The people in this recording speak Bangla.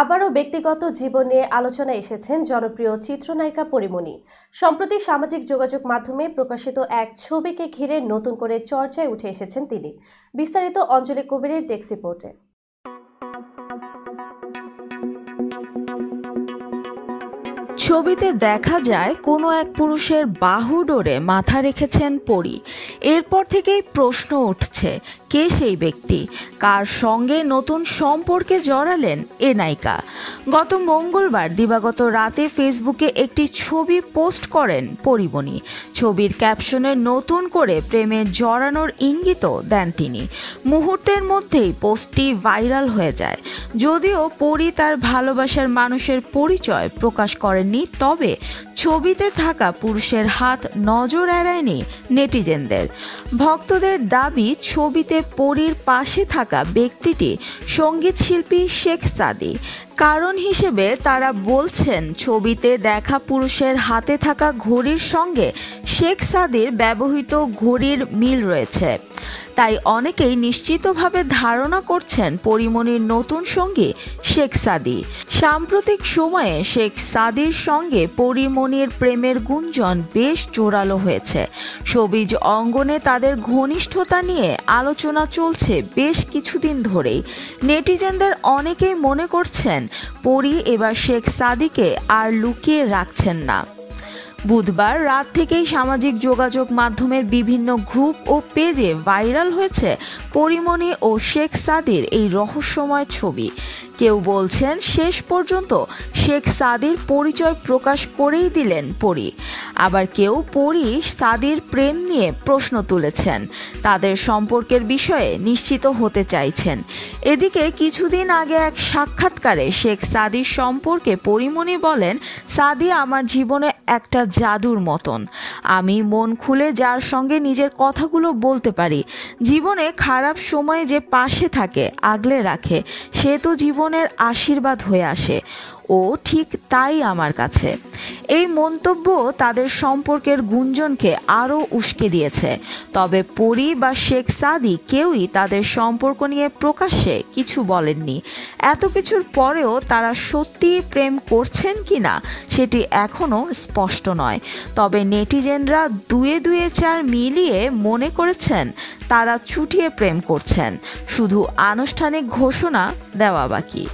আবারও ব্যক্তিগত জীবন নিয়ে আলোচনায় এসেছেন জনপ্রিয় চিত্রনায়িকা পরীমনি। সম্প্রতি সামাজিক যোগাযোগ মাধ্যমে প্রকাশিত এক ছবিকে ঘিরে নতুন করে চর্চায় উঠে এসেছেন তিনি। বিস্তারিত অঞ্জলি কবিরের ডেস্ক রিপোর্টে। ছবিতে দেখা যায় কোনো এক পুরুষের বাহু ডোরে মাথা রেখেছেন পরী। এরপর থেকেই প্রশ্ন উঠছে, কে সেই ব্যক্তি, কার সঙ্গে নতুন সম্পর্কে জড়ালেন এ নায়িকা। গত মঙ্গলবার দিবাগত রাতে ফেসবুকে একটি ছবি পোস্ট করেন পরীমনি। ছবির ক্যাপশনে নতুন করে প্রেমে জড়ানোর ইঙ্গিতও দেন তিনি। মুহূর্তের মধ্যেই পোস্টটি ভাইরাল হয়ে যায়। যদিও পরী তার ভালোবাসার মানুষের পরিচয় প্রকাশ করেননি, তবে ছবিতে থাকা পুরুষের হাত নজর এড়ায়নি নেটিজেনদের। ভক্তদের দাবি, ছবিতে পরীর পাশে থাকা ব্যক্তিটি সঙ্গীত শিল্পী শেখ সাদী। কারণ হিসেবে তারা বলছেন, ছবিতে দেখা পুরুষের হাতে থাকা ঘড়ির সঙ্গে শেখ সাদীর ব্যবহৃত ঘড়ির মিল রয়েছে। তাই অনেকেই নিশ্চিতভাবে ধারণা করছেন পরীমনির নতুন সঙ্গী শেখ সাদী। সাম্প্রতিক সময়ে শেখ সাদীর সঙ্গে পরীমনির প্রেমের গুঞ্জন বেশ জোরালো হয়েছে। শোবিজ অঙ্গনে তাদের ঘনিষ্ঠতা নিয়ে আলোচনা চলছে বেশ কিছুদিন ধরেই। নেটিজেনদের অনেকেই মনে করছেন, পরী এবার শেখ সাদীকে আর লুকিয়ে রাখছেন না। বুধবার রাত থেকেই সামাজিক যোগাযোগ মাধ্যমের বিভিন্ন গ্রুপ ও পেজে ভাইরাল হয়েছে পরীমনি ও শেখ সাদীর এই রহস্যময় ছবি। কেউ বলছেন, শেষ পর্যন্ত শেখ সাদীর পরিচয় প্রকাশ করেই দিলেন পরী। আবার কেউ পরী সাদীর প্রেম নিয়ে প্রশ্ন তুলেছেন, তাদের সম্পর্কের বিষয়ে নিশ্চিত হতে চাইছেন। এদিকে কিছুদিন আগে এক সাক্ষাৎকারে শেখ সাদীর সম্পর্কে পরীমনি বলেন, সাদী আমার জীবনে একটা জাদুর মতন। আমি মন খুলে যার সঙ্গে নিজের কথাগুলো বলতে পারি। জীবনে খারাপ সময়ে যে পাশে থাকে, আগলে রাখে, সে তো জীবনের আশীর্বাদ হয়ে আসে। ও ঠিক তাই আমার কাছে। এই মন্তব্য তাদের সম্পর্কের গুঞ্জনকে আরও উস্কে দিয়েছে। তবে পরী বা শেখ সাদী কেউই তাদের সম্পর্ক নিয়ে প্রকাশ্যে কিছু বলেননি। এত কিছুর পরেও তারা সত্যিই প্রেম করছেন কিনা সেটি এখনও স্পষ্ট নয়। তবে নেটিজেনরা দুয়ে দুয়ে চার মিলিয়ে মনে করেছেন তারা চুটিয়ে প্রেম করছেন, শুধু আনুষ্ঠানিক ঘোষণা দেওয়া বাকি।